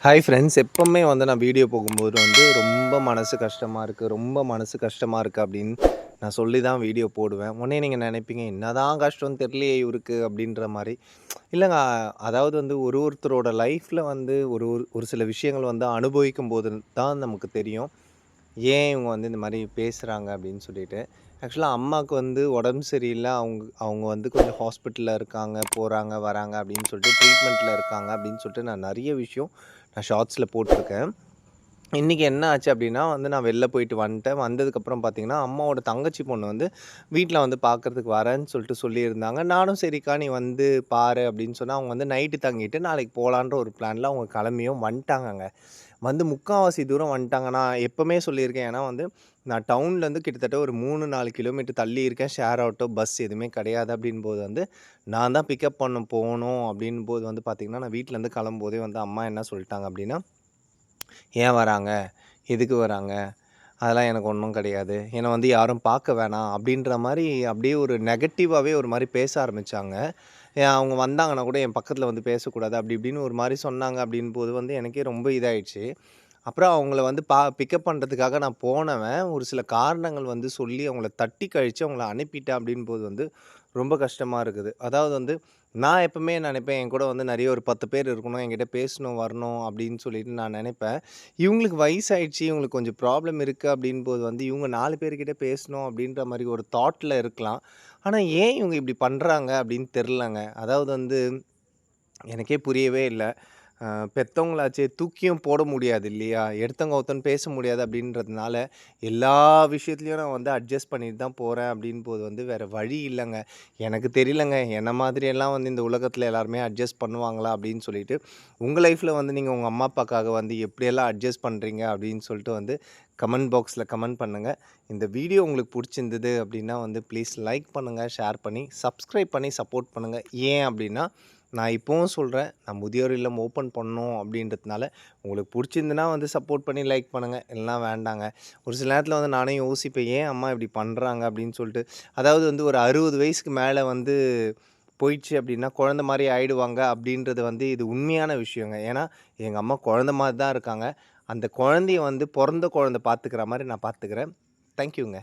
Hi friends. எப்பவுமே வந்து நான் வீடியோ போகும்போது வந்து ரொம்ப மனசு கஷ்டமாக இருக்குது, ரொம்ப மனசு கஷ்டமாக இருக்குது அப்படின்னு நான் சொல்லி தான் வீடியோ போடுவேன். உடனே நீங்கள் நினைப்பீங்க, என்னதான் கஷ்டம்னு தெரியலையே இவருக்கு அப்படின்ற மாதிரி. இல்லைங்க, அதாவது வந்து ஒருத்தரோட லைஃப்பில் வந்து ஒரு ஒரு ஒரு சில விஷயங்கள் வந்து அனுபவிக்கும் போது தான் நமக்கு தெரியும், ஏன் இவங்க வந்து இந்த மாதிரி பேசுகிறாங்க அப்படின்னு சொல்லிட்டு. ஆக்சுவலாக அம்மாவுக்கு வந்து உடம்பு சரியில்லை, அவங்க அவங்க வந்து கொஞ்சம் ஹாஸ்பிட்டலில் இருக்காங்க, போகிறாங்க வராங்க அப்படின்னு சொல்லிட்டு ட்ரீட்மெண்ட்டில் இருக்காங்க அப்படின்னு சொல்லிட்டு நான் நிறைய விஷயம் நான் ஷார்ட்ஸில் போட்டிருக்கேன். இன்றைக்கி என்ன ஆச்சு அப்படின்னா வந்து நான் வெளில போயிட்டு வந்துட்டேன். வந்ததுக்கப்புறம் பார்த்தீங்கன்னா, அம்மாவோட தங்கச்சி பொண்ணு வந்து வீட்டில் வந்து பார்க்குறதுக்கு வரேன்னு சொல்லிட்டு சொல்லியிருந்தாங்க. நானும் சரிக்கா நீ வந்து பாரு அப்படின்னு சொன்னால், அவங்க வந்து நைட்டு தங்கிட்டு நாளைக்கு போகலான்ற ஒரு பிளானில் அவங்க கிளம்பியும் வந்துட்டாங்கங்க. வந்து முக்கால்வாசி தூரம் வந்துட்டாங்க. நான் எப்போவுமே சொல்லியிருக்கேன். ஏன்னா வந்து நான் டவுன்லேருந்து கிட்டத்தட்ட ஒரு 3, 4 கிலோமீட்டர் தள்ளி இருக்கேன். ஷேர் ஆட்டோ, பஸ் எதுவுமே கிடையாது. அப்படின்போது வந்து நான் தான் பிக்கப் பண்ண போகணும் அப்படின்போது வந்து பார்த்திங்கன்னா, நான் வீட்டிலேருந்து கிளம்பும்போதே வந்து அம்மா என்ன சொல்லிட்டாங்க அப்படின்னா, ஏன் வராங்க? எதுக்கு வராங்க? அதெல்லாம் எனக்கு ஒன்றும் கிடையாது. என்னை வந்து யாரும் பார்க்க வேணாம் அப்படின்ற மாரி அப்படியே ஒரு நெகட்டிவாவே ஒரு மாரி பேச ஆரம்பிச்சாங்க. அவங்க வந்தாங்கன்னா கூட என் பக்கத்தில வந்து பேசக்கூடாது அப்படி இப்படின்னு ஒரு மாரி சொன்னாங்க. அப்படின்போது வந்து எனக்கே ரொம்ப இதாயிடுச்சு. அப்புறம் அவங்கள வந்து பிக்கப் பண்ணுறதுக்காக நான் போனவன், ஒரு சில காரணங்கள் வந்து சொல்லி அவங்கள தட்டி கழிச்சு அவங்கள அனுப்பிட்டேன் அப்படின்போது வந்து ரொம்ப கஷ்டமா இருக்குது. அதாவது வந்து நான் எப்பவுமே நினைப்பேன், என் கூட வந்து நிறைய ஒரு 10 பேர் இருக்கணும், என்கிட்ட பேசணும், வரணும் அப்படின்னு சொல்லிட்டு நான் நினைப்பேன். இவங்களுக்கு வயசாயிடுச்சு, இவங்களுக்கு கொஞ்சம் ப்ராப்ளம் இருக்குது அப்படின்போது வந்து இவங்க 4 பேர்கிட்ட பேசணும் அப்படின்ற மாரி ஒரு தாட்ல இருக்கலாம். ஆனா ஏன் இவங்க இப்படி பண்றாங்க அப்படின்னு தெரிலங்க. அதாவது வந்து எனக்கே புரியவே இல்ல. பெத்தவங்களாச்சே தூக்கியும் போட முடியாது இல்லையா? எடுத்தவங்க கவுத்தோன்னு பேச முடியாது அப்படின்றதுனால, எல்லா விஷயத்துலயும் நான் வந்து அட்ஜஸ்ட் பண்ணிட்டு தான் போறேன் அப்படின்போது வந்து வேற வழி இல்லங்க. எனக்கு தெரியலங்க. என்ன மாதிரியெல்லாம் வந்து இந்த உலகத்தில எல்லாருமே அட்ஜஸ்ட் பண்ணுவாங்களா அப்படின்னு சொல்லிட்டு. உங்க லைஃப்ல வந்து நீங்க உங்க அம்மா, அப்பாக்காக வந்து எப்படியெல்லாம் அட்ஜஸ்ட் பண்றீங்க அப்படின்னு சொல்லிட்டு வந்து கமெண்ட் பாக்ஸ்ல கமெண்ட் பண்ணுங்க. இந்த வீடியோ உங்களுக்கு புடிச்சிருந்தது அப்படின்னா வந்து ப்ளீஸ் லைக் பண்ணுங்க, ஷேர் பண்ணி, சப்ஸ்கிரைப் பண்ணி சப்போர்ட் பண்ணுங்க. ஏன் அப்படின்னா, நான் இப்பவும் சொல்றேன், நான் முதியோர் இல்லம் ஓப்பன் பண்ணணும் அப்படின்றதுனால, உங்களுக்கு புடிச்சிருந்துன்னா வந்து சப்போர்ட் பண்ணி லைக் பண்ணுங்க. இல்லனா வேண்டாங்க. ஒரு சில நேரத்தில வந்து நானே யோசிப்பேன், ஏன் அம்மா இப்படி பண்றாங்க அப்படின்னு சொல்லிட்டு. அதாவது வந்து ஒரு 60 வயசுக்கு மேல வந்து போயிடுச்சு அப்படின்னா, குழந்த மாரி ஆயிடுவாங்க அப்படின்றது வந்து இது உண்மையான விஷயங்க. ஏன்னா, எங்க அம்மா குழந்த மாரி தான் இருக்காங்க. அந்த குழந்தைய வந்து பொறந்த குழந்த பார்த்துக்கிற மாரி நான் பார்த்துக்கிறேன். தேங்க் யூங்க.